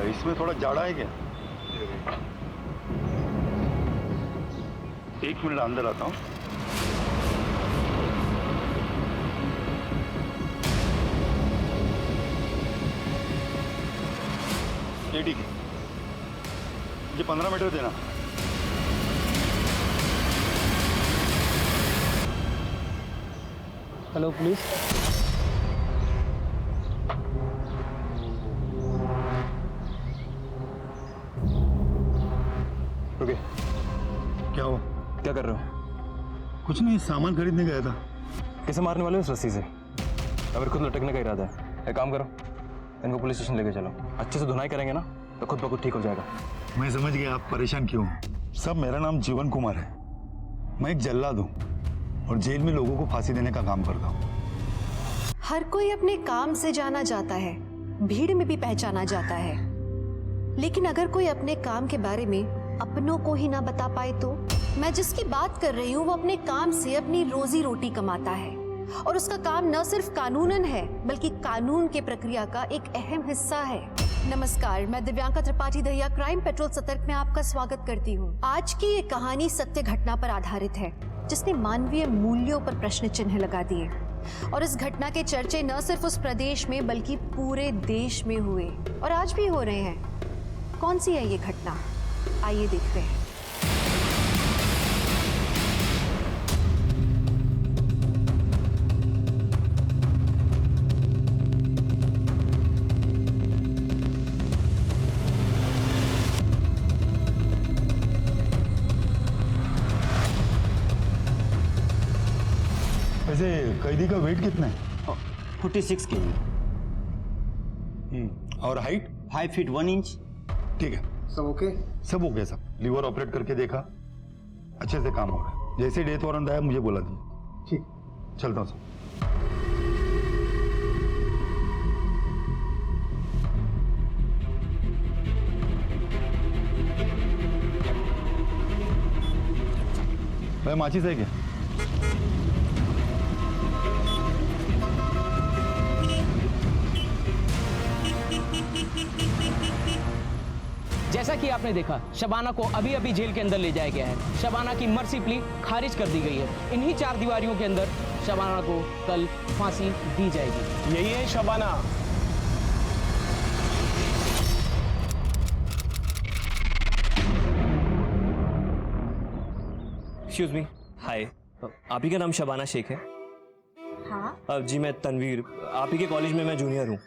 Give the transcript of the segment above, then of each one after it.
इसमें थोड़ा जाड़ा है क्या? एक मिनट अंदर आता हूँ। ये ठीक है, मुझे 15 मीटर देना। Hello police. ओके, क्या हुआ? क्या कर रहे हो? कुछ नहीं, सामान खरीदने गया था। किसे मारने वाले हो इस रस्सी से? अगर खुद लटकने का इरादा है, एक काम करो, इनको पुलिस स्टेशन लेके चलो। अच्छे से धुनाई करेंगे ना तो खुद ब खुद ठीक हो जाएगा। मैं समझ गया आप परेशान क्यों हो। सब, मेरा नाम जीवन कुमार है। मैं एक जल्लाद हूँ और जेल में लोगों को फांसी देने का काम करता हूँ। हर कोई अपने काम से जाना जाता है, भीड़ में भी पहचाना जाता है, लेकिन अगर कोई अपने काम के बारे में अपनों को ही ना बता पाए तो? मैं जिसकी बात कर रही हूँ वो अपने काम से अपनी रोजी रोटी कमाता है और उसका काम न सिर्फ कानूनन है बल्कि कानून के प्रक्रिया का एक अहम हिस्सा है। नमस्कार, मैं दिव्यांका त्रिपाठी दहिया क्राइम पेट्रोल सतर्क में आपका स्वागत करती हूँ। आज की ये कहानी सत्य घटना पर आधारित है जिसने मानवीय मूल्यों पर प्रश्न चिन्ह लगा दिए और इस घटना के चर्चे न सिर्फ उस प्रदेश में बल्कि पूरे देश में हुए और आज भी हो रहे हैं। कौन सी है ये घटना, आइए देखते हैं। वैसे कैदी का वेट कितना है? 46 kg। और हाइट? 5 feet 1 inch. ठीक है, सब ओके? सब हो गया। सब लीवर ऑपरेट करके देखा, अच्छे से काम हो रहा है। जैसे डेथ वारंट आया मुझे बोला दीजिए। ठीक, चलता हूँ सर। भाई माचिस है क्या? जैसा कि आपने देखा, शबाना को अभी अभी जेल के अंदर ले जाया गया है। शबाना की मर्सी प्ली खारिज कर दी गई है। इन्हीं 4 दीवारियों के अंदर शबाना को कल फांसी दी जाएगी। यही है शबाना। एक्सक्यूज मी, हाय, आप ही का नाम शबाना शेख है? हाँ। जी मैं तनवीर, आप ही के कॉलेज में मैं जूनियर हूँ।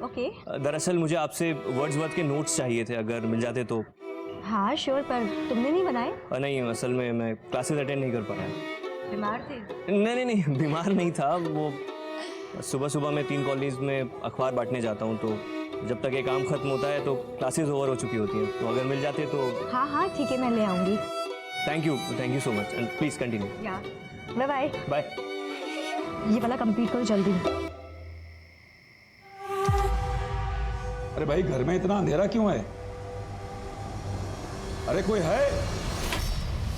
ओके। दरअसल मुझे आपसे वर्ड्सवर्थ के नोट्स चाहिए थे, अगर मिल जाते तो। हाँ श्योर, पर तुमने नहीं बनाए? नहीं, असल में मैं क्लासेस अटेंड नहीं कर पाया। बीमार थे? नहीं, बीमार नहीं था। वो सुबह सुबह मैं 3 कॉलेज में अखबार बांटने जाता हूँ, तो जब तक ये काम खत्म होता है तो क्लासेस ओवर हो चुकी होती हैं। तो अगर मिल जाते तो। हाँ हाँ ठीक है, मैं ले आऊँगी। Thank you so much and please continue. Bye bye. Bye. ये वाला कंप्लीट करो जल्दी। अरे भाई, घर में इतना अंधेरा क्यों है? अरे कोई है?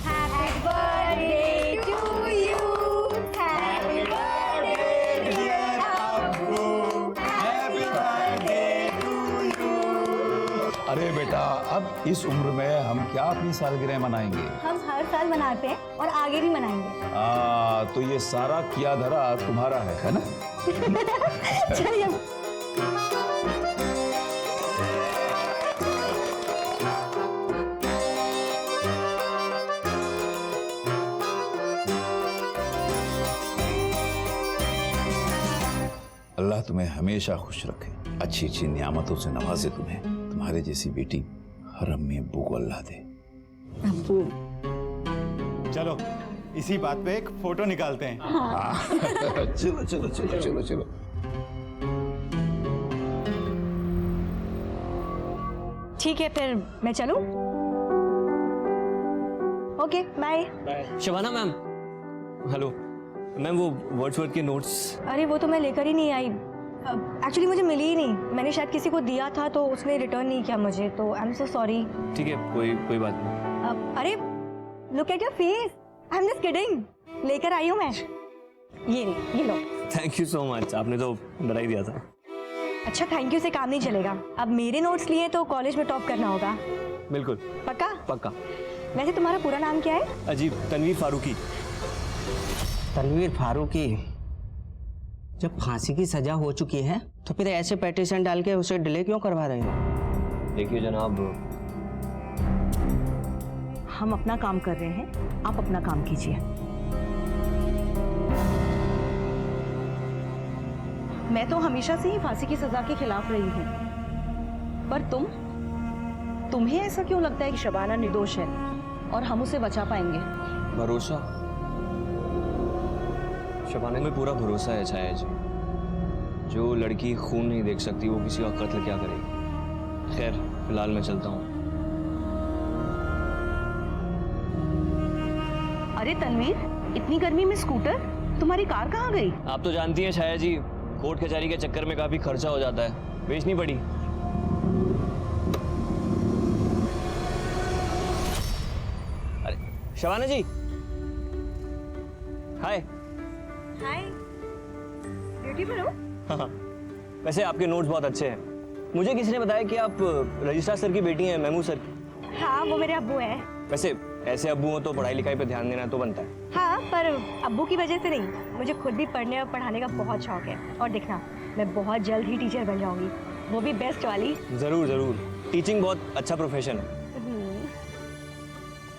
Happy birthday to you, happy birthday dear अब्बू, हैप्पी बर्थडे टू यू। अरे बेटा, अब इस उम्र में हम क्या अपनी सालगिरह मनाएंगे? हम हर साल मनाते हैं और आगे भी मनाएंगे। तो ये सारा किया धरा तुम्हारा है ना? चलिए। अल्लाह तुम्हें हमेशा खुश रखे, अच्छी अच्छी नियामतों से नवाजे तुम्हें। तुम्हारे जैसी बेटी हर अम्मी अब्बू को अल्लाह दे। चलो इसी बात पे एक फोटो निकालते हैं। चलो चलो चलो चलो चलो। ठीक है, फिर मैं चलूं? Okay bye. Shabana ma'am, hello ma'am, वो वर्ड्सवर्थ के नोट्स। अरे वो तो मैं लेकर ही नहीं आई। एक्चुअली मुझे मिली ही नहीं। मैंने शायद किसी को दिया था तो उसने रिटर्न नहीं किया मुझे, तो आई एम सो सॉरी। ठीक है, कोई बात नहीं। अरे look at your face, I am just kidding. लेकर आई हूँ मैं। ये लो। थैंक यू सो मच, आपने तो डरा ही दिया था। अच्छा थैंक यू से काम नहीं चलेगा। अब मेरे नोट्स लिए तो कॉलेज में टॉप करना होगा। बिल्कुल पक्का? पक्का। वैसे तुम्हारा पूरा नाम क्या है? अजीब, तनवीर फारूकी। तनवीर फारूकी। जब फांसी की सजा हो चुकी है तो फिर ऐसे पेटिशन डाल के उसे डिले क्यों करवा रहे हो? देखिए जनाब, हम अपना काम कर रहे हैं, आप अपना काम कीजिए। मैं तो हमेशा से ही फांसी की सजा के खिलाफ रही हूँ, पर तुम्हें ऐसा क्यों लगता है कि शबाना निर्दोष है और हम उसे बचा पाएंगे? भरोसा, शबाना में पूरा भरोसा है छाया जी। जो लड़की खून नहीं देख सकती वो किसी का कत्ल क्या करेगी। खैर फिलहाल मैं चलता हूँ। अरे तनवीर, इतनी गर्मी में स्कूटर? तुम्हारी कार कहाँ गई? आप तो जानती हैं छाया जी, कोर्ट कचहरी के चक्कर में काफी खर्चा हो जाता है, बेचनी पड़ी। अरे शबाना जी, हाय। हाय, ड्यूटी पर हो? हाँ, वैसे आपके नोट्स बहुत अच्छे हैं। मुझे किसी ने बताया कि आप रजिस्ट्रार सर की बेटी हैं, महमूद सर की। हाँ, वो मेरे अब्बू हैं। वैसे ऐसे अब्बू हो तो पढ़ाई लिखाई पे ध्यान देना तो बनता है। हाँ, पर अब्बू की वजह से नहीं, मुझे खुद भी पढ़ने और पढ़ाने का बहुत शौक है। और देखना, मैं बहुत जल्द ही टीचर बन जाऊंगी, वो भी बेस्ट वाली। जरूर जरूर, टीचिंग बहुत अच्छा प्रोफेशन है।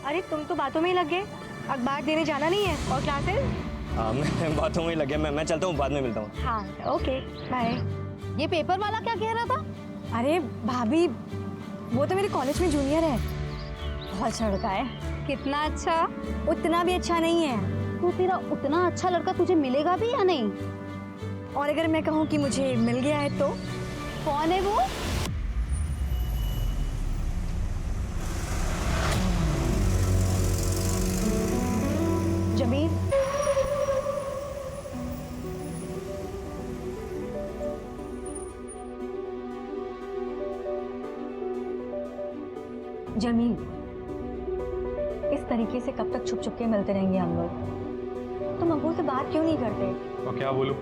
अरे तुम तो बातों में ही लग गए, अखबार देने जाना नहीं है और क्लासेस? हाँ, मैं बातों में ही लग गया। मैं चलता हूँ, बाद में मिलता हूँ। हाँ ओके बाय। ये पेपर वाला क्या कह रहा था? अरे भाभी, वो तो मेरे कॉलेज में जूनियर है, बहुत अच्छा लड़का है। कितना अच्छा? उतना भी अच्छा नहीं है। तो तेरा उतना अच्छा लड़का तुझे मिलेगा भी या नहीं? और अगर मैं कहूँ कि मुझे मिल गया है तो? कौन है वो? जमील। जमील, इस तरीके से कब तक छुप छुप के मिलते रहेंगे हम लोग? तुम अब्बू से बात क्यों नहीं करते? और क्या बोलूं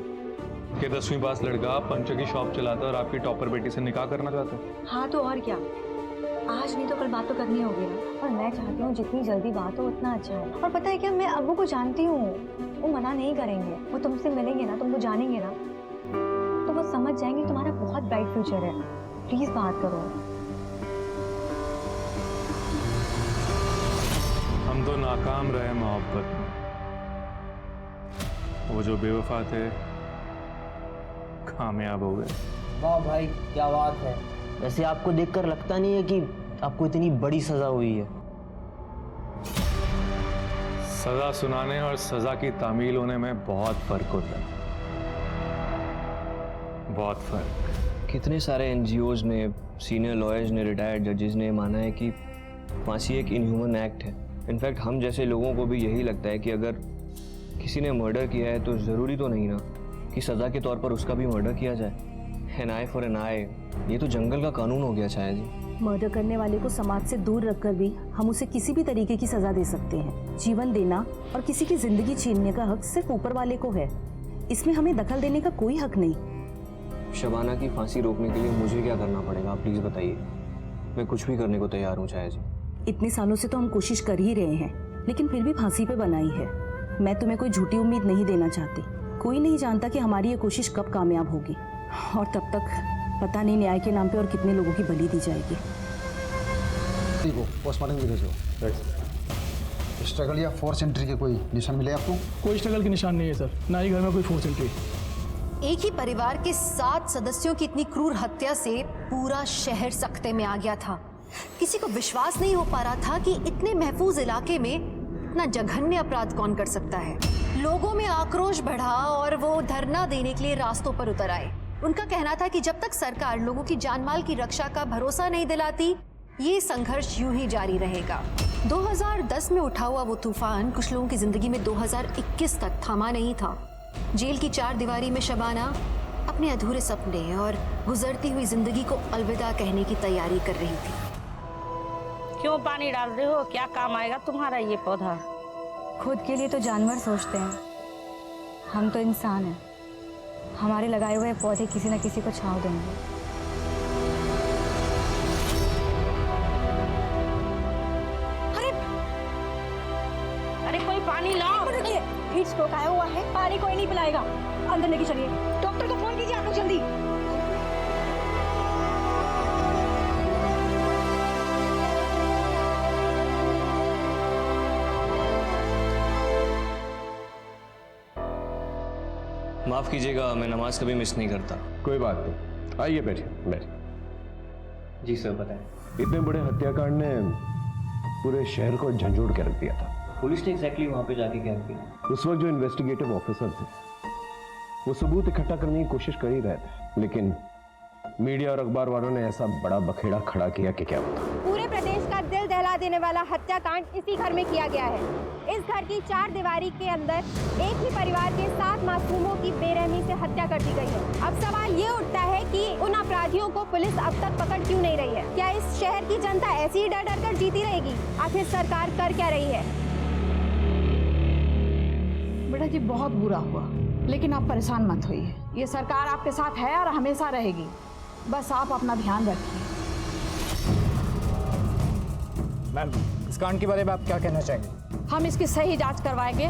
कि 10वीं पास लड़का पंचर की शॉप चलाता है और आपकी टॉपर बेटी से निकाह करना चाहते हैं। हाँ तो और क्या, आज नहीं तो कल बात तो करनी होगी ना। और मैं चाहती हूँ जितनी जल्दी बात हो उतना अच्छा है। और पता है क्या, मैं अब्बू को जानती हूँ, वो मना नहीं करेंगे। वो तुमसे मिलेंगे ना, तुमको जानेंगे ना, तो वो समझ जाएंगे तुम्हारा बहुत ब्राइट फ्यूचर है। प्लीज बात करो। हम तो नाकाम रहे मोहब्बत में। वो जो बेवफा थे कामयाब हो गए। वाह भाई, क्या बात है। वैसे आपको देखकर लगता नहीं है कि आपको इतनी बड़ी सजा हुई है? सजा सुनाने और सजा की तामील होने में बहुत फर्क होता है, बहुत फर्क। कितने सारे एनजीओज ने, सीनियर लॉयर्स ने, रिटायर्ड जजेस ने माना है कि फांसी एक इनह्यूमन एक्ट है। इनफैक्ट हम जैसे लोगों को भी यही लगता है कि अगर किसी ने मर्डर किया है तो ज़रूरी तो नहीं ना कि सज़ा के तौर पर उसका भी मर्डर किया जाए। एन आई फॉर एन आई, ये तो जंगल का कानून हो गया छाया जी। मर्डर करने वाले को समाज से दूर रखकर भी हम उसे किसी भी तरीके की सजा दे सकते हैं। जीवन देना और किसी की जिंदगी छीनने का हक सिर्फ ऊपर वाले को है, इसमें हमें दखल देने का कोई हक नहीं। शबाना की फांसी रोकने के लिए मुझे क्या करना पड़ेगा, आप प्लीज़ बताइए। मैं कुछ भी करने को तैयार हूँ छाया जी। इतने सालों से तो हम कोशिश कर ही रहे हैं, लेकिन फिर भी फांसी पे बनाई है। मैं तुम्हें कोई झूठी उम्मीद नहीं देना चाहती। कोई नहीं जानता कि हमारी ये कोशिश कब कामयाब होगी, और तब तक पता नहीं न्याय के नाम पे और कितने लोगों की बलि दी जाएगी। देखो पोस्टमार्टम भी भेजो। स्ट्रगल या फोर्स एंट्री के कोई निशान मिले आपको? कोई स्ट्रगल के निशान नहीं है सर, ना ही घर में कोई फोर्स एंट्री। एक ही परिवार के 7 सदस्यों की इतनी क्रूर हत्या से पूरा शहर सख्ते में आ गया था। किसी को विश्वास नहीं हो पा रहा था कि इतने महफूज इलाके में इतना जघन्य अपराध कौन कर सकता है। लोगों में आक्रोश बढ़ा और वो धरना देने के लिए रास्तों पर उतर आए। उनका कहना था कि जब तक सरकार लोगों की जानमाल की रक्षा का भरोसा नहीं दिलाती, ये संघर्ष यूं ही जारी रहेगा। 2010 में उठा हुआ वो तूफान कुछ लोगों की जिंदगी में 2021 तक थमा नहीं था। जेल की 4 दीवारी में शबाना अपने अधूरे सपने और गुजरती हुई जिंदगी को अलविदा कहने की तैयारी कर रही थी। क्यों पानी डाल रहे हो? क्या काम आएगा तुम्हारा ये पौधा? खुद के लिए तो जानवर सोचते हैं, हम तो इंसान हैं। हमारे लगाए हुए पौधे किसी न किसी को छांव देंगे। अरे कोई पानी लाओ। हीट स्ट्रोक आया हुआ है, पानी कोई नहीं पिलाएगा। अंदर लेके चलिए। डॉक्टर को फोन कीजिए आप लोग जल्दी। माफ़ कीजिएगा, मैं नमाज कभी मिस नहीं करता। कोई बात नहीं, आइए बैठिए बैठिए। जी सर बताएं। इतने बड़े हत्याकांड ने पूरे शहर को झंझोड़ के रख दिया था। पुलिस ने एग्जैक्टली वहाँ पे जाके क्या किया? उस वक्त जो इन्वेस्टिगेटिव ऑफिसर थे वो सबूत इकट्ठा करने की कोशिश कर ही रहे थे, लेकिन मीडिया और अखबार वालों ने ऐसा बड़ा बखेड़ा खड़ा किया कि क्या बता। पूरे प्रदेश का दिल दहला देने वाला हत्याकांड इसी घर में किया गया है। इस घर की 4 दीवारी के अंदर एक ही परिवार के 7 मासूमों की बेरहमी से हत्या कर दी गई है। अब सवाल ये उठता है कि उन अपराधियों को पुलिस अब तक पकड़ क्यों नहीं रही है? क्या इस शहर की जनता ऐसी ही डर डर कर जीती रहेगी? आखिर सरकार कर क्या रही है? बेटा जी बहुत बुरा हुआ, लेकिन आप परेशान मत होइए। ये सरकार आपके साथ है और हमेशा रहेगी। बस आप अपना ध्यान रखिए। मैम, इस कांड के बारे में आप क्या कहना चाहेंगे? हम इसकी सही जांच करवाएंगे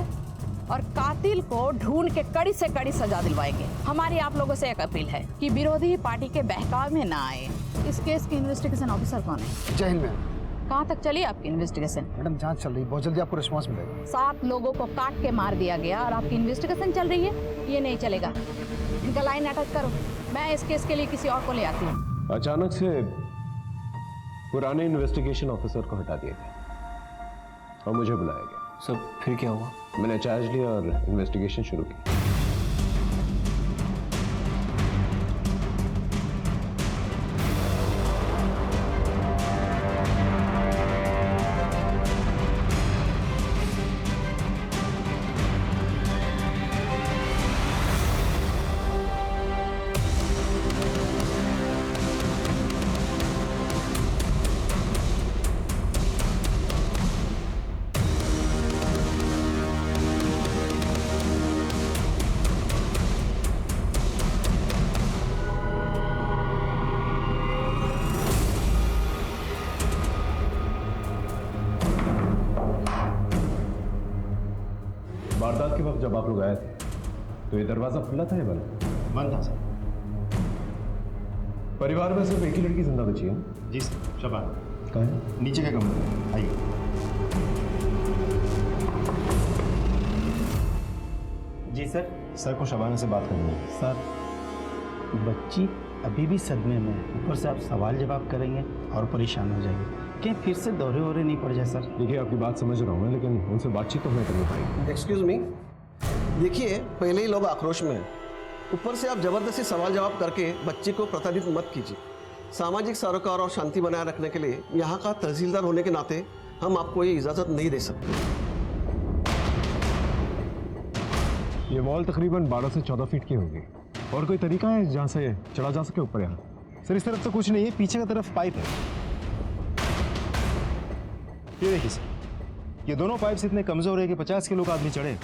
और कातिल को ढूंढ के कड़ी से कड़ी सजा दिलवाएंगे। हमारी आप लोगों से एक अपील है कि विरोधी पार्टी के बहकाव में ना आए। इस केस की इन्वेस्टिगेशन ऑफिसर कौन है? जय हिंद मैम। कहाँ तक चली आपकी इन्वेस्टिगेशन? मैडम जांच चल रही है, बहुत जल्दी आपको रिस्पॉन्स मिलेगा। 7 लोगों को काट के मार दिया गया और आपकी इन्वेस्टिगेशन चल रही है? ये नहीं चलेगा। इनका लाइन अटैच करो, मैं इस केस के लिए किसी और को ले आती हूँ। अचानक से पुराने इन्वेस्टिगेशन ऑफिसर को हटा दिया गया और मुझे बुलाया गया। सब फिर क्या हुआ? मैंने चार्ज लिया और इन्वेस्टिगेशन शुरू की। वारदात के वक्त जब आप लोग आए थे तो ये दरवाजा खुला था या बंद? बंद था सर। परिवार में सिर्फ एक ही लड़की जिंदा बची है? जी सर, शबाना। कहाँ है? नीचे के कमरे में, आइए। जी सर। सर को शबाना से बात करनी है। सर, बच्ची अभी भी सदमे में है, ऊपर से आप सवाल जवाब करेंगे और परेशान हो जाएंगे। क्या फिर से दौरे वोरे नहीं पड़ जाए सर? देखिए, आपकी बात समझ रहा हूँ मैं, लेकिन उनसे बातचीत तो हमें करनी पड़ेगी। एक्सक्यूज मी, देखिए पहले ही लोग आक्रोश में हैं, ऊपर से आप जबरदस्ती सवाल जवाब करके बच्ची को प्रताड़ित मत कीजिए। सामाजिक सरोकार और शांति बनाए रखने के लिए यहाँ का तहसीलदार होने के नाते हम आपको ये इजाज़त नहीं दे सकते। ये वॉल तकरीबन 12 से 14 फीट की होगी। और कोई तरीका है जहाँ से चढ़ा जा सके ऊपर? यहाँ सर इस तरफ तो कुछ नहीं है, पीछे की तरफ पाइप है। ये देखिए सर, ये दोनों पाइप्स इतने कमजोर है कि 50 किलो का आदमी चढ़े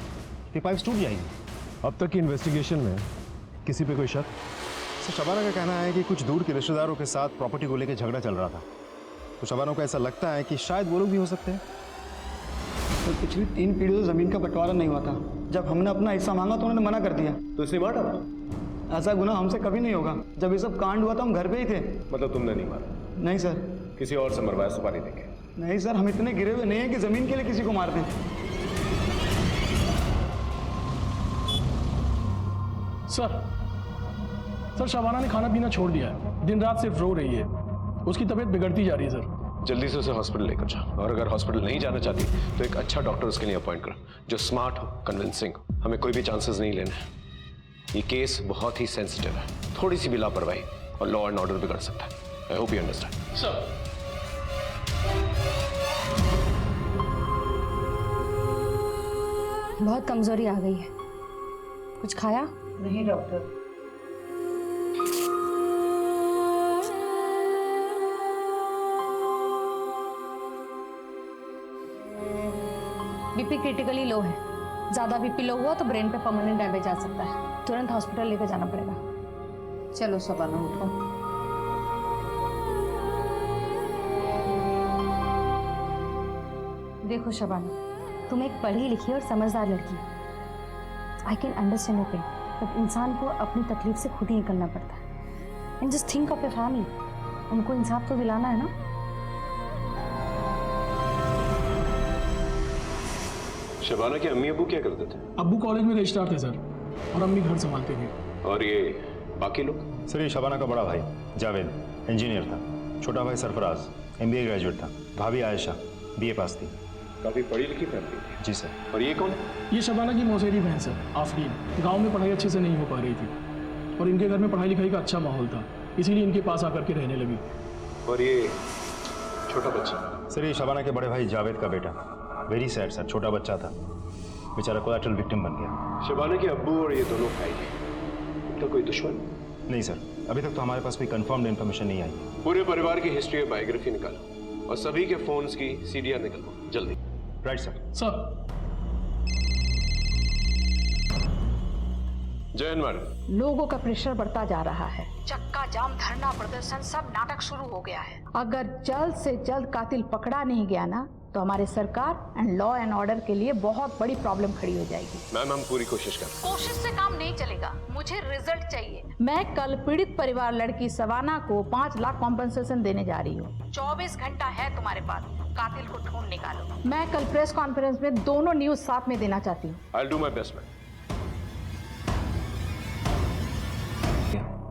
तो पाइप्स टूट जाएंगे। अब तक की इन्वेस्टिगेशन में किसी पे कोई शक? सर शबाना का कहना है कि कुछ दूर के रिश्तेदारों के साथ प्रॉपर्टी को लेकर झगड़ा चल रहा था, तो शबाना को ऐसा लगता है कि शायद वो लोग भी हो सकते हैं। तो पिछली 3 पीढ़ियों से ज़मीन का बंटवारा नहीं हुआ था। जब हमने अपना हिस्सा मांगा तो उन्होंने मना कर दिया। तो इसलिए मारा? ऐसा गुनाह हमसे कभी नहीं होगा। जब ये सब कांड हुआ था हम घर पे ही थे। मतलब तुमने नहीं मारा? नहीं सर। किसी और से मरवाया सुपारी देंगे? नहीं सर, हम इतने गिरे हुए नहीं हैं कि ज़मीन के लिए किसी को मार दें। सर शबाना ने खाना पीना छोड़ दिया है, दिन रात सिर्फ रो रही है। उसकी तबीयत बिगड़ती जा रही है सर। जल्दी से उसे हॉस्पिटल लेकर जाओ, और अगर हॉस्पिटल नहीं जाना चाहती तो एक अच्छा डॉक्टर उसके लिए अपॉइंट करो जो स्मार्ट हो, कन्विंसिंग हो। हमें कोई भी चांसेस नहीं लेने हैं। ये केस बहुत ही सेंसिटिव है, थोड़ी सी भी लापरवाही और लॉ एंड ऑर्डर बिगड़ सकता है। I hope you understand. Sir बहुत कमजोरी आ गई है। कुछ खाया? नहीं डॉक्टर। बीपी क्रिटिकली लो है। ज्यादा बीपी लो हुआ तो ब्रेन पे परमानेंट डैमेज आ सकता है। तुरंत हॉस्पिटल लेकर जाना पड़ेगा। चलो शबाना उठो। देखो शबाना, तुम एक पढ़ी लिखी और समझदार लड़की हो। I can understand your pain, but इंसान को अपनी तकलीफ से खुद ही निकलना पड़ता है। And just think of your family, उनको इंसाफ तो दिलाना है ना। शबाना के अम्मी अबू क्या करते थे? अब्बू कॉलेज में रजिस्ट्रार थे सर, और अम्मी घर संभालते थे। और ये बाकी लोग? सर ये शबाना का बड़ा भाई जावेद इंजीनियर था, छोटा भाई सरफराज MBA ग्रेजुएट था, भाभी आयशा BA पास थी। काफी पढ़ी लिखी फैमिली थी। जी सर। और ये कौन? ये शबाना की मौसेरी बहन सर, आफरीन। गांव में पढ़ाई अच्छे से नहीं हो पा रही थी और इनके घर में पढ़ाई लिखाई का अच्छा माहौल था, इसीलिए इनके पास आकर के रहने लगी। और ये छोटा बच्चा? सर ये शबाना के बड़े भाई जावेद का बेटा। वेरी सैड सर, छोटा बच्चा था, बेचारा कोलैटरल विक्टिम बन गया। शबाना के अब्बू और ये दोनों भाई, तो कोई दुश्मन? नहीं सर, अभी तक तो हमारे पास कोई कंफर्म्ड इन्फॉर्मेशन नहीं आई। पूरे परिवार की हिस्ट्री और बायोग्राफी निकालो और सभी के फोन्स की CDR निकालो जल्दी। Right sir. सर। जयन मैडम। लोगों का प्रेशर बढ़ता जा रहा है, चक्का जाम, धरना प्रदर्शन, सब नाटक शुरू हो गया है। अगर जल्द से जल्द कातिल पकड़ा नहीं गया ना, तो हमारे सरकार एंड लॉ एंड ऑर्डर के लिए बहुत बड़ी प्रॉब्लम खड़ी हो जाएगी। मैम हम पूरी कोशिश करें। कोशिश से काम नहीं चलेगा, मुझे रिजल्ट चाहिए। मैं कल पीड़ित परिवार लड़की शबाना को 5 लाख कॉम्पेंसेशन देने जा रही हूँ। 24 घंटा है तुम्हारे पास, कातिल को ढूंढ निकालो। मैं कल प्रेस कॉन्फ्रेंस में दोनों न्यूज साथ में देना चाहती हूँ। I'll do my best, ma'am.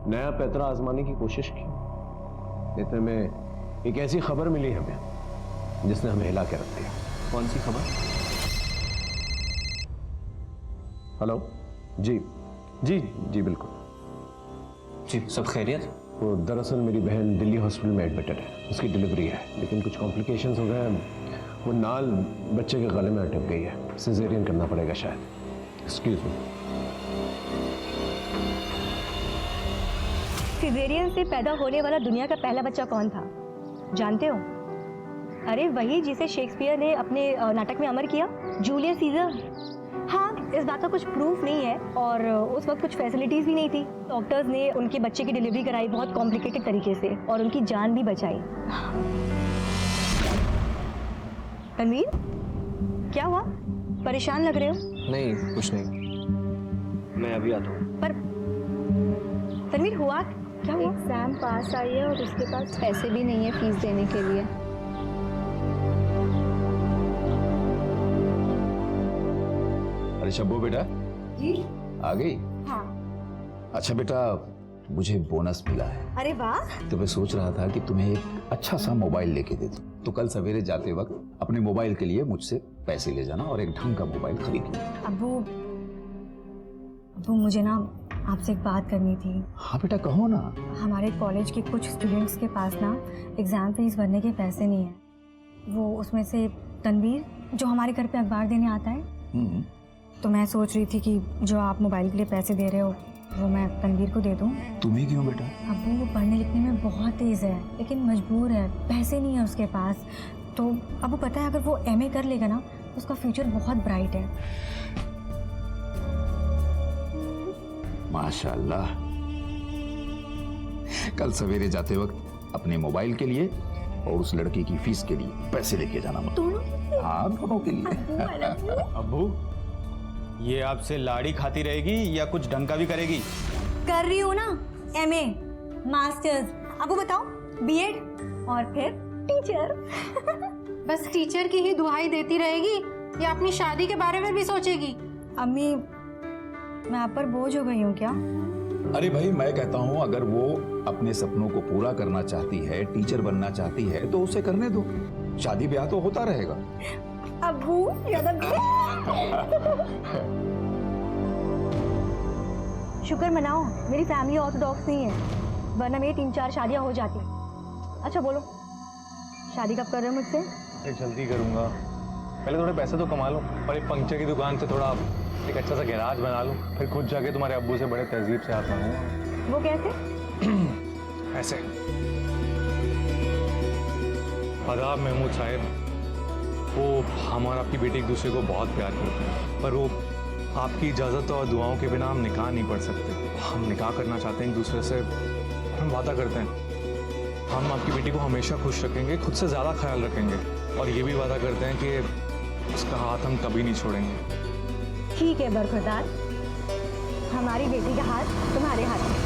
नया पैतरा आजमाने की कोशिश की, इतने में एक ऐसी खबर मिली हमें जिसने हमें हिला के रख दिया। कौन सी खबर? हेलो जी जी जी बिल्कुल जी, सब खैरियत? वो दरअसल मेरी बहन दिल्ली हॉस्पिटल में एडमिटेड है, उसकी डिलीवरी है, लेकिन कुछ कॉम्प्लिकेशंस हो गए हैं। वो नाल बच्चे के गले में अटक गई है, सिजेरियन करना पड़ेगा शायद। Excuse me. सिजेरियन से पैदा होने वाला दुनिया का पहला बच्चा कौन था जानते हो? अरे वही जिसे शेक्सपियर ने अपने नाटक में अमर किया, जूलियस सीजर। हाँ, इस बात का कुछ प्रूफ नहीं है और उस वक्त कुछ फैसिलिटीज भी नहीं थी। डॉक्टर्स ने उनके बच्चे की डिलीवरी कराई बहुत कॉम्प्लिकेटेड तरीके से और उनकी जान भी बचाई। तनवीर, क्या हुआ? परेशान लग रहे हो? नहीं कुछ नहीं, मैं अभी आता हूँ। पर तनवीर हुआ क्या? हुआ? एग्जाम पास आई है और उसके पास पैसे भी नहीं है फीस देने के लिए। अरे शब्बो बेटा जी आ गई? हाँ। अच्छा बेटा, मुझे बोनस मिला है। अरे वाह। तो मैं सोच रहा था कि तुम्हें एक अच्छा सा मोबाइल लेके दे दूं, तो कल सवेरे जाते वक्त अपने मोबाइल के लिए मुझसे पैसे ले जाना और एक ढंग का मोबाइल खरीद लेना। अब्बू मुझे ना आपसे एक बात करनी थी। हाँ बेटा कहो ना। हमारे कॉलेज के कुछ स्टूडेंट्स के पास ना एग्जाम फीस भरने के पैसे नहीं है। वो उसमें से तनवीर जो हमारे घर पे अखबार देने आता है, तो मैं सोच रही थी कि जो आप मोबाइल के लिए पैसे दे रहे हो वो मैं तनवीर को दे दूं। तुम्हें क्यों बेटा? अब्बू वो पढ़ने लिखने में बहुत तेज है, लेकिन मजबूर है, पैसे नहीं है उसके पास। तो अब्बू पता है अगर वो MA कर लेगा ना तो उसका फ्यूचर बहुत ब्राइट है। माशाल्लाह। कल सवेरे जाते वक्त अपने मोबाइल के लिए और उस लड़की की फीस के लिए पैसे लेके जाना मत। हाँ दोनों के लिए। अब्बू ये आपसे लाड़ी खाती रहेगी या कुछ ढंग का भी करेगी? कर रही हूँ ना, MA, मास्टर्स, अब वो बताओ B.Ed और फिर टीचर। बस टीचर की ही दुहाई देती रहेगी या अपनी शादी के बारे में भी सोचेगी? अम्मी मैं आप पर बोझ हो गई हूँ क्या? अरे भाई मैं कहता हूँ अगर वो अपने सपनों को पूरा करना चाहती है, टीचर बनना चाहती है, तो उसे करने दो, शादी ब्याह तो होता रहेगा। अब्बू शुक्र मनाओ मेरी फैमिली ऑर्थोडॉक्स नहीं है, वरना मेरी 3-4 शादियां हो जाती। अच्छा बोलो, शादी कब कर रहे हो मुझसे? जल्दी करूंगा, पहले थोड़े पैसे तो कमा लूं और एक पंक्चर की दुकान से थोड़ा एक अच्छा सा गैराज बना लूं, फिर खुद जाके तुम्हारे अब्बू से बड़े तहजीब से हाथ मांगूंगा। वो कैसे? ऐसे। आदाब महमूद साहब, वो हम और आपकी बेटी एक दूसरे को बहुत प्यार करते हैं, पर वो आपकी इजाज़त और दुआओं के बिना हम निकाह नहीं पढ़ सकते। हम निकाह करना चाहते हैं एक दूसरे से, हम वादा करते हैं हम आपकी बेटी को हमेशा खुश रखेंगे, खुद से ज़्यादा ख्याल रखेंगे, और ये भी वादा करते हैं कि उसका हाथ हम कभी नहीं छोड़ेंगे। ठीक है बरखुरदार, हमारी बेटी का हाथ तुम्हारे हाथ में।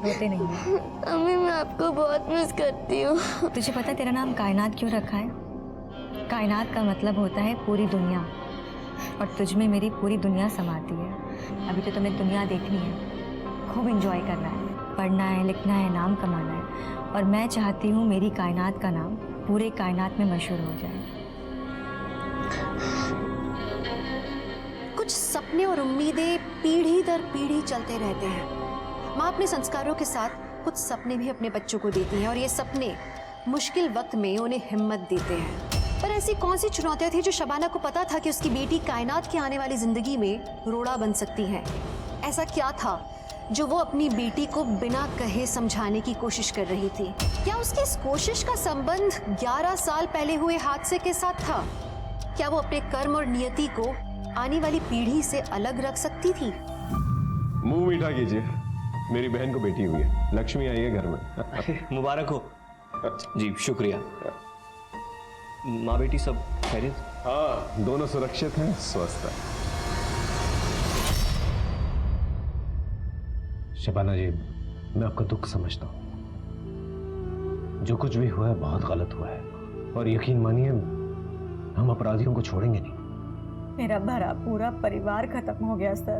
रोते नहीं है। अम्मी मैं आपको बहुत मिस करती हूँ। तुझे पता तेरा नाम कायनात क्यों रखा है? कायनात का मतलब होता है पूरी दुनिया, और तुझ में मेरी पूरी दुनिया समाती है। अभी तो तुम्हें दुनिया देखनी है, खूब एंजॉय करना है, पढ़ना है, लिखना है, नाम कमाना है, और मैं चाहती हूँ मेरी कायनात का नाम पूरे कायनात में मशहूर हो जाए। कुछ सपने और उम्मीदें पीढ़ी दर पीढ़ी चलते रहते हैं। माँ अपने संस्कारों के साथ कुछ सपने भी अपने बच्चों को देती हैं, और ये सपने मुश्किल वक्त में उन्हें हिम्मत देते हैं। पर ऐसी कौन सी चुनौतियां थी जो शबाना को पता था कि उसकी बेटी कायनात की आने वाली जिंदगी में रोड़ा बन सकती है? ऐसा क्या था जो वो अपनी बेटी को बिना कहे समझाने की कोशिश कर रही थी? क्या उसकी इस कोशिश का संबंध 11 साल पहले हुए हादसे के साथ था? क्या वो अपने कर्म और नियति को आने वाली पीढ़ी से अलग रख सकती थी? मुंह मीठा कीजिए, मेरी बहन को बेटी हुई है, लक्ष्मी आई है घर में। मुबारक हो जी। शुक्रिया। माँ बेटी सब खैरियत? हाँ, दोनों सुरक्षित हैं, स्वस्थ हैं। शबाना जी, मैं आपका दुख समझता हूँ। जो कुछ भी हुआ है बहुत गलत हुआ है, और यकीन मानिए हम अपराधियों को छोड़ेंगे नहीं। मेरा भरा पूरा परिवार खत्म हो गया सर।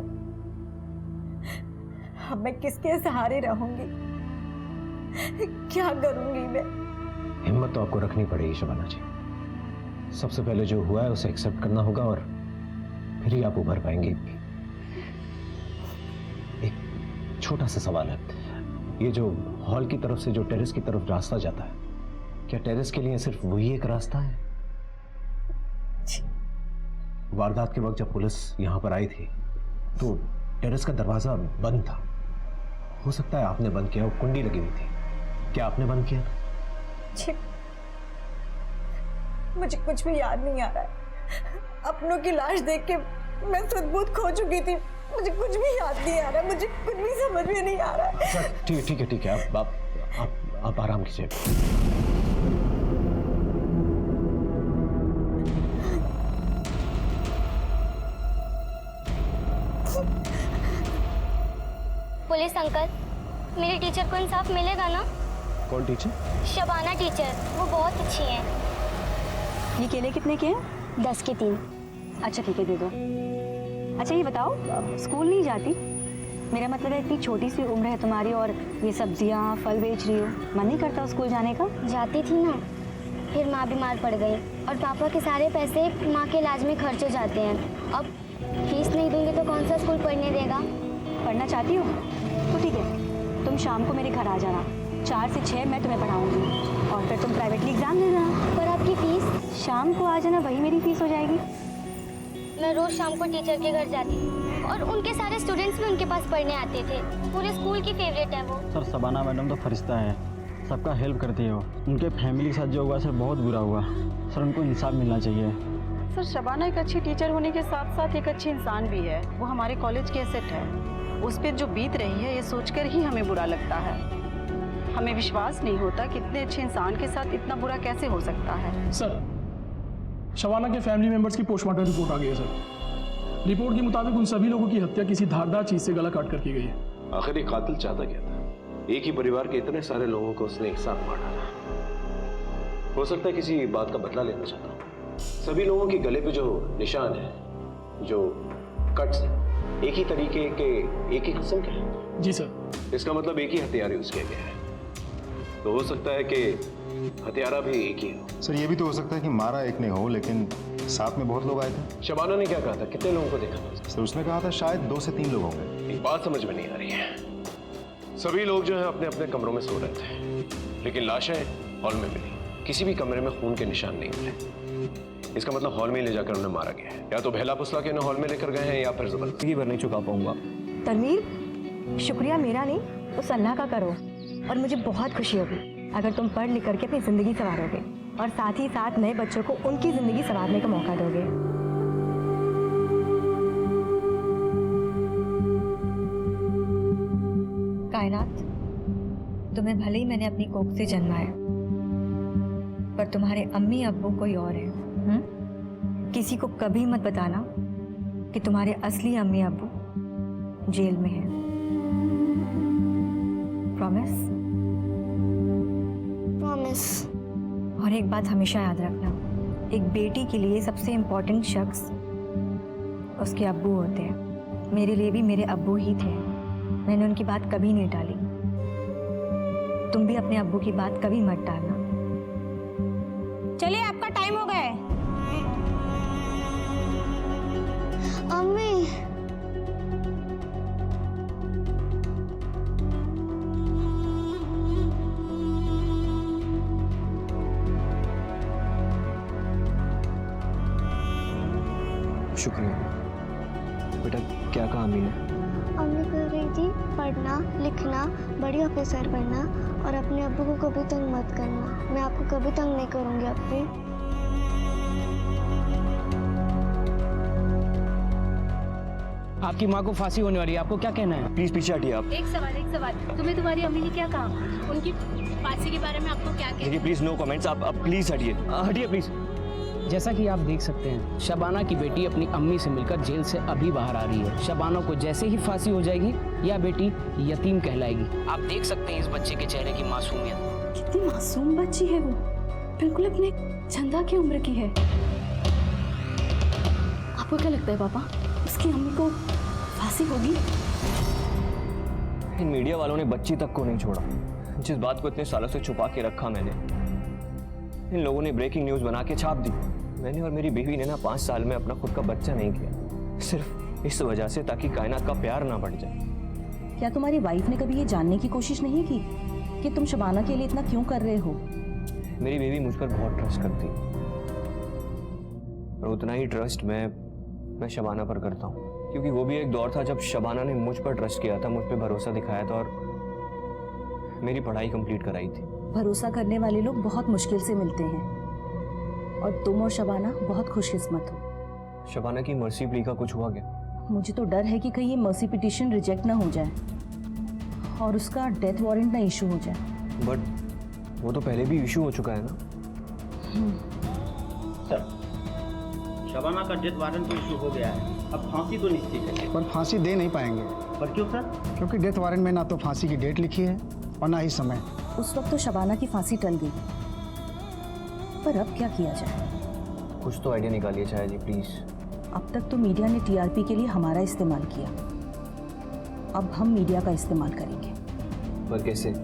अब मैं किसके सहारे रहूंगी? क्या करूंगी मैं? हिम्मत तो आपको रखनी पड़ेगी शबाना जी। सबसे पहले जो हुआ है उसे एक्सेप्ट करना होगा, और फिर ही आप उभर पाएंगे। एक छोटा सा सवाल है, ये जो हॉल की तरफ से जो टेरेस की तरफ रास्ता जाता है, क्या टेरेस के लिए सिर्फ वही एक रास्ता है? वारदात के वक्त जब पुलिस यहाँ पर आई थी तो टेरेस का दरवाजा बंद था। हो सकता है आपने बंद किया, वो कुंडी लगी हुई थी। क्या आपने बंद किया? मुझे कुछ भी याद नहीं आ रहा है। अपनों की लाश देख के मैं सुध-बुध खो चुकी थी। मुझे कुछ भी याद नहीं आ रहा है, मुझे कुछ भी समझ में नहीं आ रहा है। ठीक है, आप आराम कीजिए। पुलिस अंकल, मेरी टीचर को इंसाफ मिलेगा ना? कौन टीचर? शबाना टीचर, वो बहुत अच्छी हैं। ये केले कितने के हैं? 10 के 3। अच्छा ठीक है, दे दो। अच्छा ये बताओ, स्कूल नहीं जाती? मेरा मतलब है इतनी छोटी सी उम्र है तुम्हारी और ये सब्जियां फल बेच रही हो, मन नहीं करता स्कूल जाने का? जाती थी ना, फिर माँ बीमार पड़ गई और पापा के सारे पैसे माँ के इलाज में खर्च हो जाते हैं। अब फीस नहीं दूंगी तो कौन सा स्कूल पढ़ने देगा? पढ़ना चाहती हो तो ठीक है, तुम शाम को मेरे घर आ जाना। 4 से 6 मैं तुम्हें पढ़ाऊंगी, और फिर तुम प्राइवेटली एग्जाम दे देना। पर आपकी फीस? शाम को आ जाना, वही मेरी फीस हो जाएगी। मैं रोज शाम को टीचर के घर जाती और उनके सारे स्टूडेंट्स भी उनके पास पढ़ने आते थे। पूरे स्कूल की फेवरेट है वो। सर शबाना मैडम तो फरिश्ता है, सबका हेल्प करती है वो। उनके फैमिली के साथ जो हुआ सर बहुत बुरा हुआ। सर उनको इंसाफ मिलना चाहिए। सर शबाना एक अच्छी टीचर होने के साथ साथ एक अच्छी इंसान भी है। वो हमारे कॉलेज की एसेट है। उस पर जो बीत रही है ये सोचकर ही हमें बुरा लगता है। हमें विश्वास नहीं होता कि इतने अच्छे इंसान के साथ इतना बुरा कैसे हो सकता है। सर शबाना के फैमिली मेंबर्स की पोस्टमार्टम रिपोर्ट आ गई है सर। रिपोर्ट के मुताबिक उन सभी लोगों की हत्या किसी धारदार चीज से गला काट कर की गई है। आखिर ये कातिल चाहता क्या था? एक ही परिवार के इतने सारे लोगों को उसने एक साथ मार डाला। हो सकता है किसी बात का बदला लेना चाहता हूँ। सभी लोगों के गले पे जो निशान है, जो कट्स है, एक ही तरीके के, एक ही किस्म के हैं। जी सर। इसका मतलब एक ही हथियार यूज किया गया है। तो हो सकता है कि हथियारा भी एक ही हो। सर ये भी तो हो सकता है कि मारा एक ने हो, लेकिन साथ में बहुत लोग आए थे। शबाना ने क्या कहा था? कितने लोगों को देखा था? सर उसने कहा था शायद 2 से 3 लोग होंगे। एक बात समझ में नहीं आ रही है। सभी लोग जो है अपने अपने कमरों में सो रहे थे, लेकिन लाशें हॉल में मिली। किसी भी कमरे में खून के निशान नहीं मिले। इसका मतलब हॉल में ले जाकर उन्हें मारा गया है। या तो बहला फुसला के उन्हें हॉल में लेकर गए हैं या फिर जबरदस्ती भर नहीं चुका पाऊंगा। तनवीर, शुक्रिया मेरा नहीं, उस अल्लाह का करो। और मुझे बहुत खुशी होगी अगर तुम पढ़ लिख करके अपनी ज़िंदगी संवारोगे और साथ ही साथ नए बच्चों को उनकी ज़िंदगी संवारने का मौका दोगे। कायनात, तुम्हें भले ही मैंने अपनी कोख से जन्मा है, पर तुम्हारे अम्मी अब्बू कोई और है। किसी को कभी मत बताना कि तुम्हारे असली अम्मी अब्बू जेल में हैं। प्रॉमिस? प्रॉमिस। और एक बात हमेशा याद रखना, एक बेटी के लिए सबसे इम्पोर्टेंट शख्स उसके अब्बू होते हैं। मेरे लिए भी मेरे अब्बू ही थे, मैंने उनकी बात कभी नहीं टाली। तुम भी अपने अब्बू की बात कभी मत टालना। चलिए, आपका टाइम हो गया है। अम्मी, शुक्रिया बेटा। क्या कहा अम्मी ने? अम्मी कह रही थी पढ़ना लिखना, बड़ी ऑफिसर बनना और अपने अब्बू को कभी तंग मत करना। मैं आपको कभी तंग नहीं करूंगी अब्बी। आपकी माँ को फांसी होने वाली है, आपको क्या कहना है? प्लीज पीछे हटिए आप। एक सवाल, तुम्हें तुम्हारी अम्मी ने क्या कहा? उनकी फांसी के बारे में आपको क्या कहना? देखिए प्लीज नो कमेंट्स। आप प्लीज हटिए, हटिए प्लीज। जैसा कि आप देख सकते हैं, शबाना की बेटी अपनी अम्मी से मिलकर जेल से अभी बाहर आ रही है। शबाना को जैसे ही फांसी हो जाएगी, यह बेटी यतीम कहलाएगी। आप देख सकते हैं इस बच्चे के चेहरे की मासूमियत। कितनी मासूम बच्ची है वो, बिल्कुल अपने चंदा की उम्र की है। आपको क्या लगता है पापा, उसकी अम्मी को फांसी होगी? इन मीडिया वालों ने बच्ची तक को नहीं छोड़ा। जिस बात को इतने सालों से छुपा के रखा मैंने, इन लोगों ने ब्रेकिंग न्यूज बना के छाप दी। मैंने और मेरी बीवी ने ना 5 साल में अपना खुद का बच्चा नहीं किया, सिर्फ इस वजह से ताकि कायनात का प्यार ना बढ़ जाए। क्या तुम्हारी वाइफ ने कभी ये जानने की कोशिश नहीं की कि तुम शबाना के लिए इतना क्यों कर रहे हो? मेरी बीवी मुझ पर बहुत ट्रस्ट करती है और उतना ही ट्रस्ट मैं शबाना पर करता हूँ, क्योंकि वो भी एक दौर था जब शबाना ने मुझ पर ट्रस्ट किया था, मुझ पर भरोसा दिखाया था और मेरी पढ़ाई कंप्लीट कराई थी। भरोसा करने वाले लोग बहुत मुश्किल से मिलते हैं और तुम और शबाना बहुत खुशकिस्मत हो। शबाना की मर्सी प्ली का कुछ हुआ क्या? मुझे तो डर है कि कहीं ये मर्सी पिटीशन रिजेक्ट ना हो जाए और उसका डेथ वारंट ना इशू हो जाए। बट वो तो पहले भी इशू हो चुका है ना। सर, शबाना का डेथ वारंट तो इशू हो गया है, अब फांसी तो निश्चित है। पर फांसी दे नहीं पाएंगे। पर क्यों सर? क्योंकि डेथ वारंट में ना तो फांसी की डेट लिखी है और ना ही समय। उस वक्त तो शबाना की फांसी टल गई, पर अब क्या किया जाए? कुछ तो आइडिया निकालिए चाहे जी प्लीज। अब तक तो मीडिया ने टीआरपी के लिए हमारा इस्तेमाल किया, अब हम मीडिया का इस्तेमाल करेंगे। पर कैसे?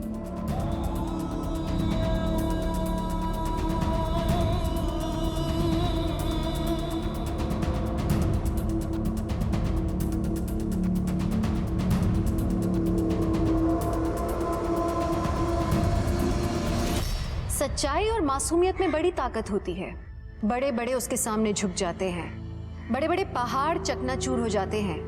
सच्चाई और मासूमियत में बड़ी ताकत होती है। बड़े बड़े उसके सामने झुक जाते हैं, बड़े बड़े पहाड़ चकनाचूर हो जाते हैं।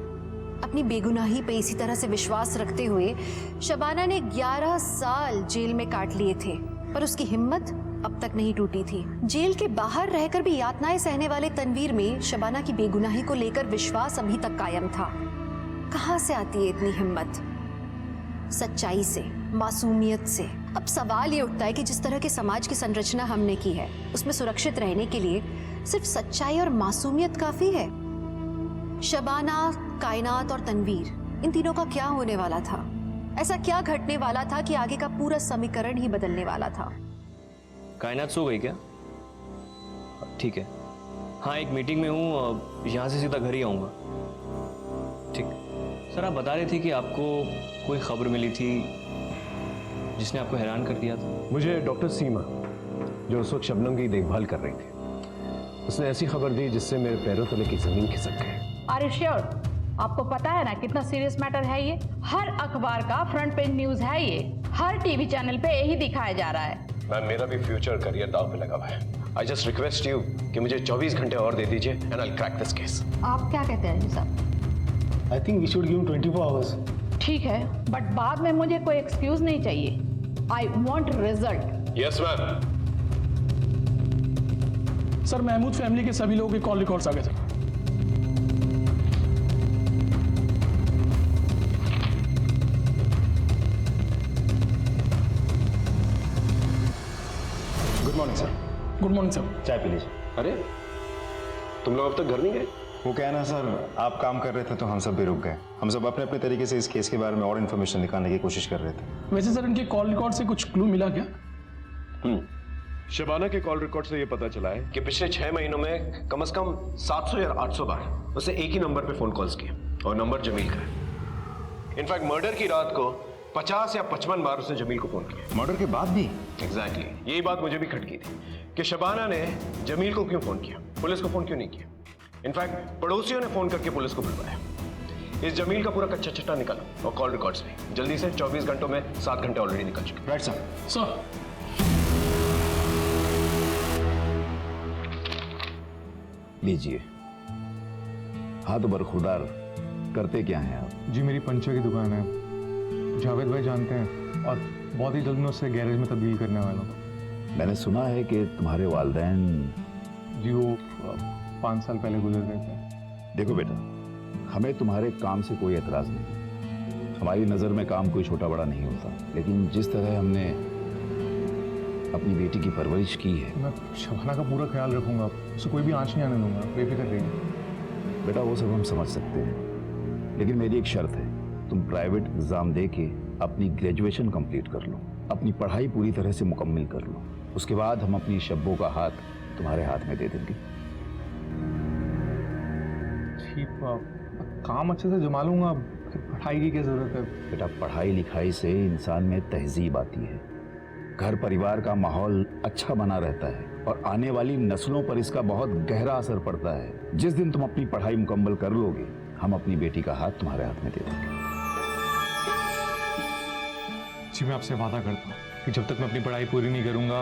अपनी बेगुनाही पे इसी तरह से विश्वास रखते हुए शबाना ने 11 साल जेल में काट लिए थे, पर उसकी हिम्मत अब तक नहीं टूटी थी। जेल के बाहर रहकर भी यातनाएं सहने वाले तनवीर में शबाना की बेगुनाही को लेकर विश्वास अभी तक कायम था। कहां से आती है इतनी हिम्मत? सच्चाई से, मासूमियत से। अब सवाल ये उठता है कि जिस तरह के समाज की संरचना हमने की है, उसमें सुरक्षित रहने के लिए सिर्फ सच्चाई और मासूमियत काफी है। शबाना, कायनात और तनवीर, इन तीनों का क्या होने वाला था? ऐसा क्या घटने वाला था कि आगे का पूरा समीकरण ही बदलने वाला था? कायनात सो गई क्या? ठीक है, हाँ एक मीटिंग में हूँ, यहाँ से सीधा घर ही आऊँगा। ठीक सर, आप बता रहे थे कि आपको कोई खबर मिली थी जिसने आपको हैरान कर दिया था। मुझे डॉक्टर सीमा, जो उस वक्त शबनम की देखभाल कर रही थी, उसने ऐसी खबर दी जिससे मेरे पैरों तले की जमीन खिसक गई। Are you sure? आपको पता है ना कितना सीरियस मैटर है ये? हर अखबार का फ्रंट पेज न्यूज है ये, हर टीवी चैनल पे यही दिखाया जा रहा है। मैम, मेरा भी फ्यूचर करियर दांव पे लगा हुआ है। आई जस्ट रिक्वेस्ट यू कि मुझे 24 घंटे और दे दीजिए and I crack this case. आप क्या कहते हैं जी साहब? I think we should give 24 hours. ठीक है, बट बाद में मुझे कोई एक्सक्यूज नहीं चाहिए। I want result. Yes ma'am. Sir Mahmood family के सभी लोगों के कॉल रिकॉर्ड्स आ गए sir. Good morning sir. Good morning sir. चाय पी लीजिए। अरे तुम लोग अब तक घर नहीं गए? वो क्या है ना सर, आप काम कर रहे थे तो हम सब भी रुक गए। हम सब अपने अपने तरीके से इस केस के बारे में और इन्फॉर्मेशन निकालने की कोशिश कर रहे थे। वैसे सर इनके कॉल रिकॉर्ड से कुछ क्लू मिला क्या? शबाना के कॉल रिकॉर्ड से ये पता चला है कि पिछले 6 महीनों में कम से कम 700 या 800 बार उसे एक ही नंबर पे फोन कॉल्स किए और नंबर जमील का है। इनफैक्ट मर्डर की रात को 50 या 55 बार उसने जमील को फोन किया। मर्डर के बाद भी? एग्जैक्टली यही बात मुझे भी खटकी थी कि शबाना ने जमील को क्यों फोन किया, पुलिस को फोन क्यों नहीं किया। इनफैक्ट पड़ोसियों ने फोन करके पुलिस को बुलवाया। इस जमील का पूरा कच्चा चिट्ठा निकाला और कॉल रिकॉर्ड्स भी जल्दी से। 24 घंटों में 7 घंटे ऑलरेडी निकल चुके। Right sir. सर लीजिए। हाँ तो बरखुरदार करते क्या हैं आप? जी मेरी पंचर की दुकान है, जावेद भाई जानते हैं, और बहुत ही जल्द मैं उससे गैरेज में तब्दील करने वाला हूँ। मैंने सुना है कि तुम्हारे वालिदैन जी वो 5 साल पहले गुजर गए थे। देखो बेटा, हमें तुम्हारे काम से कोई एतराज़ नहीं। हमारी नज़र में काम कोई छोटा बड़ा नहीं होता, लेकिन जिस तरह हमने अपनी बेटी की परवरिश की है, मैं शबाना का पूरा ख्याल रखूंगा, उसे कोई भी आंच नहीं आने दूंगा, बेफिक्र रहिए। बेटा वो सब हम समझ सकते हैं, लेकिन मेरी एक शर्त है, तुम प्राइवेट एग्ज़ाम दे के अपनी ग्रेजुएशन कंप्लीट कर लो, अपनी पढ़ाई पूरी तरह से मुकम्मल कर लो। उसके बाद हम अपनी शब्बों का हाथ तुम्हारे हाथ में दे देंगे। ठीक, काम अच्छे से जमा लूंगा, पढ़ाई की क्या जरूरत है? बेटा पढ़ाई लिखाई से इंसान में तहजीब आती है, घर परिवार का माहौल अच्छा बना रहता है और आने वाली नस्लों पर इसका बहुत गहरा असर पड़ता है। जिस दिन तुम अपनी पढ़ाई मुकम्मल कर लोगे, हम अपनी बेटी का हाथ तुम्हारे हाथ में दे देंगे। जी मैं आपसे वादा करता हूँ कि जब तक मैं अपनी पढ़ाई पूरी नहीं करूंगा,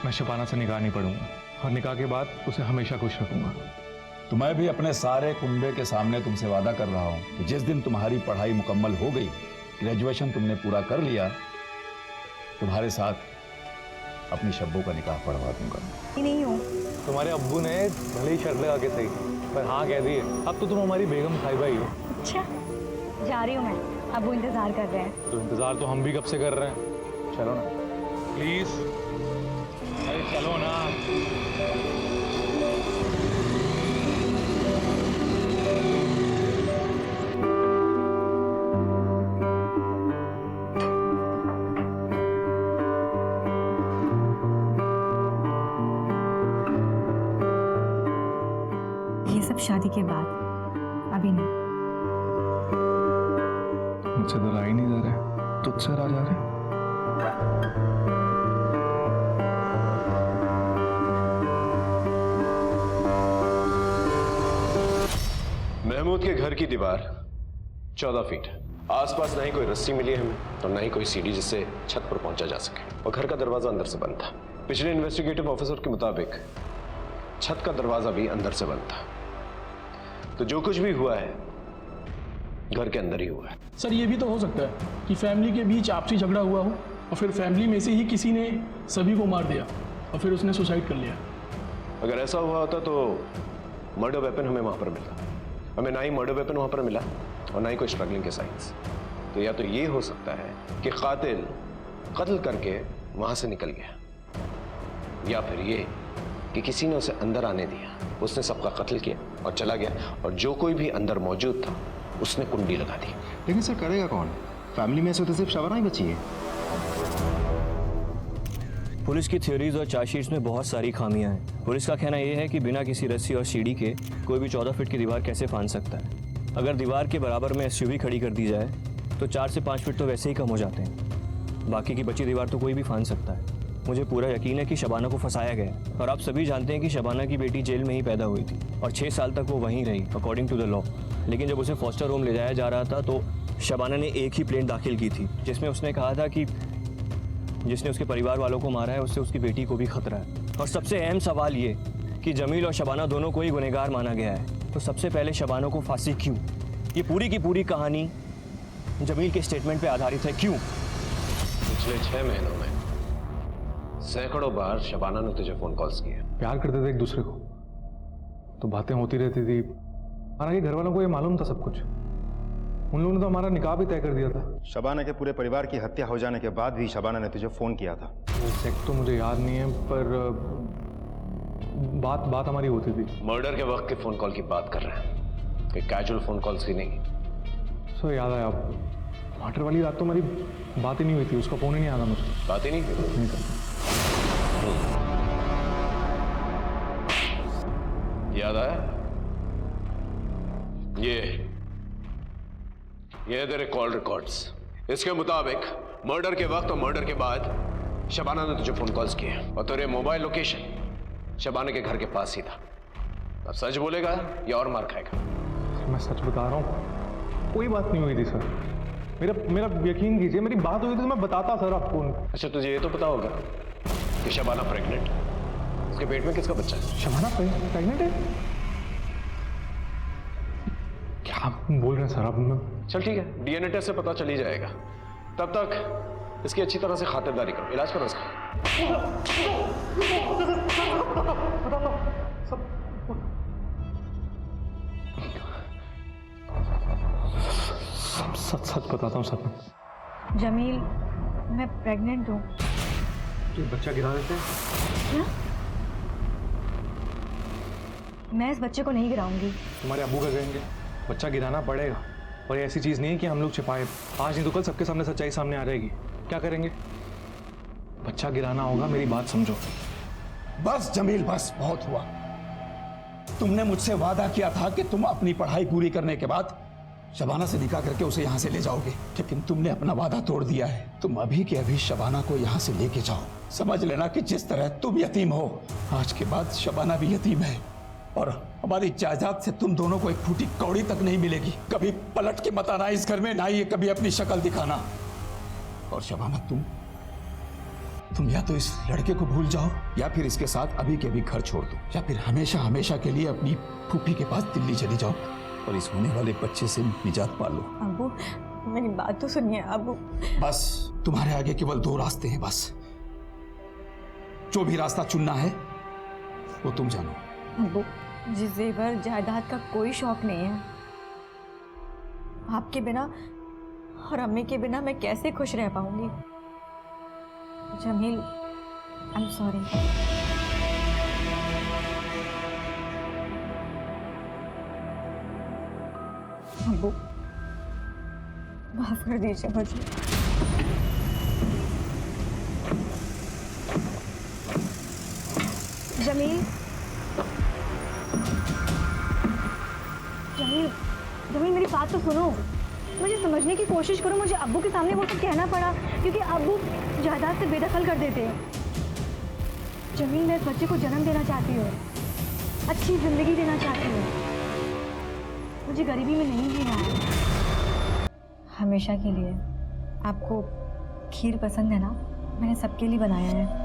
मैं शबाना से निकाह नहीं पढ़ूंगा, और निकाह के बाद उसे हमेशा खुश रखूंगा। तो मैं भी अपने सारे कुंबे के सामने तुमसे वादा कर रहा हूँ कि जिस दिन तुम्हारी पढ़ाई मुकम्मल हो गई, ग्रेजुएशन तुमने पूरा कर लिया, तुम्हारे साथ अपनी शब्बों का निकाह पढ़वा दूंगा। नहीं हूँ। तुम्हारे अब्बू ने भले ही शर्त लगा के सही, पर हाँ कह दिए। अब तो तुम हमारी बेगम साहिबा ही हो। अच्छा, जा रही हूँ मैं, अब वो इंतजार कर रहे हैं। तो इंतजार तो हम भी कब से कर रहे हैं, चलो ना प्लीज। अरे चलो ना। ये सब शादी के बाद, अभी नहीं। मुझसे तो ला ही नहीं जा रहे, तुझसे ला जा रहे। महमूद के घर की दीवार 14 फीट है। आसपास ना ही कोई रस्सी मिली है हमें और ना ही कोई सीढ़ी जिससे छत पर पहुंचा जा सके, और घर का दरवाजा अंदर से बंद था। पिछले इन्वेस्टिगेटिव ऑफिसर के मुताबिक छत का दरवाजा भी अंदर से बंद था। तो जो कुछ भी हुआ है घर के अंदर ही हुआ है। सर ये भी तो हो सकता है कि फैमिली के बीच आपसी झगड़ा हुआ हो और फिर फैमिली में से ही किसी ने सभी को मार दिया और फिर उसने सुसाइड कर लिया। अगर ऐसा हुआ होता तो मर्डर वेपन हमें वहां पर मिला। हमें ना ही मर्डर वेपन वहां पर मिला और ना ही कोई स्ट्रगलिंग के साइंस। तो या तो ये हो सकता है कि कातिल कत्ल करके वहां से निकल गया, या फिर ये कि किसी ने उसे अंदर आने दिया, उसने सबका कत्ल किया और चला गया, और जो कोई भी अंदर मौजूद था उसने कुंडी लगा दी। लेकिन सर करेगा कौन? फैमिली में से तो सिर्फ शबाना ही बची है। पुलिस की थ्योरीज और चार्जशीट्स में बहुत सारी खामियां हैं। पुलिस का कहना यह है कि बिना किसी रस्सी और सीढ़ी के कोई भी 14 फीट की दीवार कैसे फांद सकता है। अगर दीवार के बराबर में एसयूवी खड़ी कर दी जाए तो 4 से 5 फीट तो वैसे ही कम हो जाते हैं। बाकी की बची दीवार तो कोई भी फांद सकता है। मुझे पूरा यकीन है कि शबाना को फंसाया गया, और आप सभी जानते हैं कि शबाना की बेटी जेल में ही पैदा हुई थी और 6 साल तक वो वहीं रही अकॉर्डिंग टू द लॉ। लेकिन जब उसे फॉस्टर होम ले जाया जा रहा था तो शबाना ने एक ही प्लेन दाखिल की थी जिसमें उसने कहा था कि जिसने उसके परिवार वालों को मारा है उससे उसकी बेटी को भी खतरा है। और सबसे अहम सवाल ये कि जमील और शबाना दोनों को ही गुनहगार माना गया है, तो सबसे पहले शबाना को फांसी क्यों? ये पूरी की पूरी कहानी जमील के स्टेटमेंट पे आधारित है। क्यों? पिछले 6 महीनों में सैकड़ों बार शबाना ने तुझे फोन कॉल्स किए। प्यार करते थे एक दूसरे को, तो बातें होती रहती थी। हालांकि घर वालों को ये मालूम था सब कुछ। उन लोगों ने तो हमारा निकाह भी तय कर दिया था। शबाना के पूरे परिवार की हत्या हो जाने के बाद भी शबाना ने तुझे फोन किया था। एग्जैक्ट तो मुझे याद नहीं है, पर बात हमारी होती थी। मर्डर के वक्त के फोन कॉल की बात कर रहे हैं, कोई कैजुअल फोन कॉल्स की नहीं। सो याद आया, मर्डर वाली रात तो हमारी बात ही नहीं हुई थी, उसका फोन ही नहीं आया मुझे। बात ही नहीं था। याद आया? ये तेरे कॉल रिकॉर्ड्स। इसके मुताबिक मर्डर के वक्त और मर्डर के बाद शबाना ने तुझे फोन कॉल्स किए और तेरे मोबाइल लोकेशन शबाना के घर के पास ही था। अब सच बोलेगा या और मार खाएगा? मैं सच बता रहा हूँ, कोई बात नहीं हुई थी सर। मेरा यकीन कीजिए, मेरी बात हुई थी तो मैं बताता सर आपको। अच्छा, तुझे ये तो पता होगा कि शबाना प्रेग्नेंट, उसके पेट में किसका बच्चा है? शबाना प्रेग्नेंट है? क्या बोल रहे हैं सर आप? चल ठीक है, डीएनए टेस्ट से पता चल ही जाएगा। तब तक इसकी अच्छी तरह से खातिरदारी करो, इलाज करो इसका। सच बताता हूँ सच। जमील, मैं प्रेग्नेंट हूँ। तो बच्चा गिरा देते हैं? क्या? मैं इस बच्चे को नहीं गिराऊंगी। तुम्हारे अब्बू का कहेंगे, बच्चा गिराना पड़ेगा। और ये ऐसी चीज नहीं है कि हम लोग छिपाए। आज नहीं तो कल सबके सामने सच्चाई सामने आ जाएगी। क्या करेंगे? बच्चा गिराना होगा, मेरी बात समझो। बस जमील, बस बहुत हुआ। तुमने मुझसे वादा किया था कि तुम अपनी पढ़ाई पूरी करने के बाद शबाना से निकाह करके उसे यहाँ से ले जाओगे, लेकिन तुमने अपना वादा तोड़ दिया है। तुम अभी के अभी शबाना को यहाँ से लेके जाओ। समझ लेना कि जिस तरह तुम यतीम हो, आज के बाद शबाना भी यतीम है और हमारी जायदाद से तुम दोनों को एक फूटी कौड़ी तक नहीं मिलेगी। कभी पलट के मत आना इस घर में, ना ही कभी अपनी शक्ल दिखाना। और शबाना, तुम या तो इस लड़के को भूल जाओ या फिर इसके साथ अभी के अभी घर छोड़ दो, या फिर हमेशा हमेशा के लिए अपनी फूफी के पास दिल्ली चली जाओ और इस होने वाले बच्चे से निजात पा लो। अब्बू, मेरी बात तो सुनिए अब्बू। बस तुम्हारे आगे केवल 2 रास्ते हैं, बस जो भी रास्ता चुनना है वो तुम जानो। अब्बू, मुझे जेवर जायदाद का कोई शौक नहीं है। आपके बिना और अम्मी के बिना मैं कैसे खुश रह पाऊंगी? Jamil, I am sorry. अब्बू, माफ कर दीजिए मुझे। जमील, जमील, जमील, मेरी बात तो सुनो। मुझे समझने की कोशिश करो। मुझे अब्बू के सामने वो सब कहना पड़ा क्योंकि अब्बू जायदाद से बेदखल कर देते हैं। जमील, मैं इस बच्चे को जन्म देना चाहती हूँ, अच्छी जिंदगी देना चाहती हूँ। मुझे गरीबी में नहीं जीना है। हमेशा के लिए। आपको खीर पसंद है ना? मैंने सबके लिए बनाया है।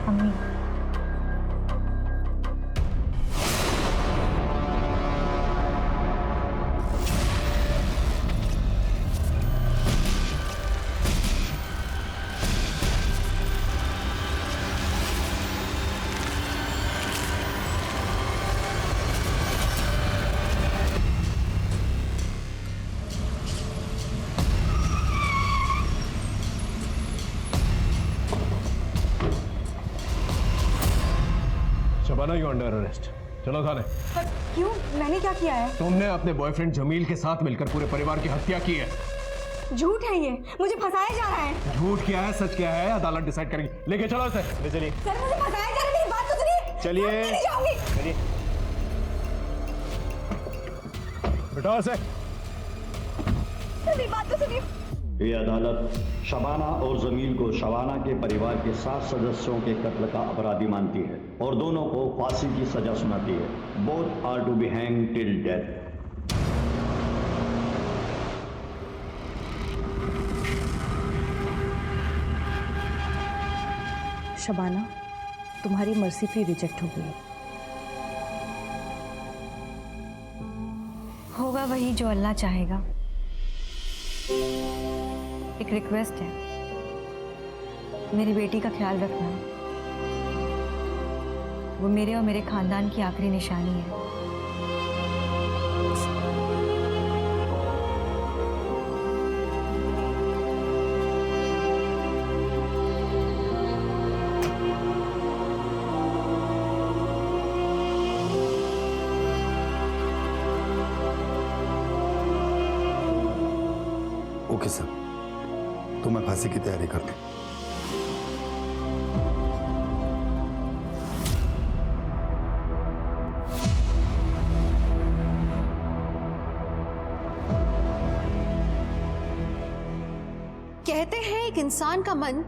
अम्मी, शबाना, यू अंडर अरेस्ट। चलो थाने। पर क्यों? मैंने क्या किया है? तुमने अपने बॉयफ्रेंड जमील के साथ मिलकर पूरे परिवार की हत्या की है। झूठ है ये, मुझे फंसाया जा रहा है। झूठ क्या है, सच क्या है, अदालत डिसाइड करेगी। लेके चलो इसे। ले चलिए। सर, मुझे फंसाया जा रहा है, मेरी बात तो सुनिए। चलिए। मैं नहीं जाऊंगी। चलिए, बिठाओ इसे। मेरी बात तो सुनिए। ये अदालत शबाना और जमील को शबाना के परिवार के 7 सदस्यों के कत्ल का अपराधी मानती है और दोनों को फांसी की सजा सुनाती है। Both are to be hang till death. Shabana, तुम्हारी मर्सी प्ली रिजेक्ट हो गई। होगा वही जो अल्लाह चाहेगा। एक रिक्वेस्ट है, मेरी बेटी का ख्याल रखना। वो मेरे और मेरे खानदान की आखिरी निशानी है। ओके सर, तो मैं फांसी की तैयारी कर ली। कहते हैं एक इंसान का मन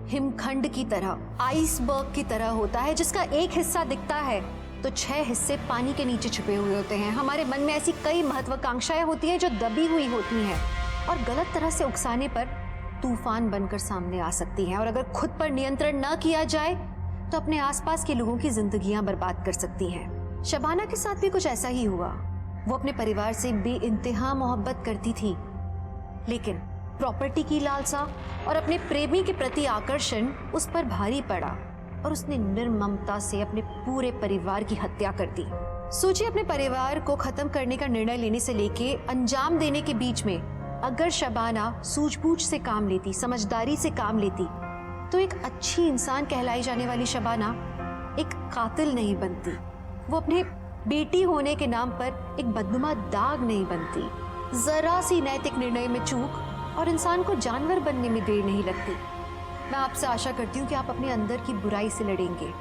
हिमखंड की तरह, आइसबर्ग की तरह होता है, जिसका एक हिस्सा दिखता है तो 6 हिस्से पानी के नीचे छुपे हुए होते हैं। हमारे मन में ऐसी कई महत्वाकांक्षाएं होती हैं जो दबी हुई होती हैं और गलत तरह से उकसाने पर तूफान बनकर सामने आ सकती हैं, और अगर खुद पर नियंत्रण न किया जाए तो अपने आसपास के लोगों की जिंदगियां बर्बाद कर सकती हैं। शबाना के साथ भी कुछ ऐसा ही हुआ। वो अपने परिवार से बेइंतहा मोहब्बत करती थी, लेकिन प्रॉपर्टी की लालसा और अपने प्रेमी के प्रति आकर्षण उस पर भारी पड़ा और उसने निर्ममता से अपने पूरे परिवार की हत्या कर दी। सोचिए, अपने परिवार को खत्म करने का निर्णय लेने से लेके अंजाम देने के बीच में अगर शबाना सूझबूझ से काम लेती, समझदारी से काम लेती, तो एक अच्छी इंसान कहलाई जाने वाली शबाना एक कातिल नहीं बनती। वो अपने बेटी होने के नाम पर एक बदनुमा दाग नहीं बनती। जरा सी नैतिक निर्णय में चूक और इंसान को जानवर बनने में देर नहीं लगती। मैं आपसे आशा करती हूँ कि आप अपने अंदर की बुराई से लड़ेंगे,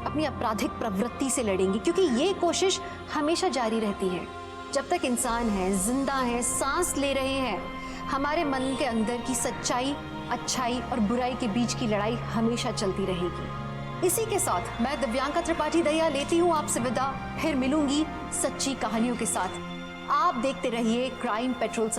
अपनी आपराधिक प्रवृत्ति से लड़ेंगे, क्योंकि ये कोशिश हमेशा जारी रहती है। जब तक इंसान है, जिंदा है, सांस ले रहे हैं, हमारे मन के अंदर की सच्चाई, अच्छाई और बुराई के बीच की लड़ाई हमेशा चलती रहेगी। इसी के साथ मैं दिव्यांका त्रिपाठी दहिया लेती हूँ आपसे विदा। फिर मिलूंगी सच्ची कहानियों के साथ। आप देखते रहिए क्राइम पेट्रोल।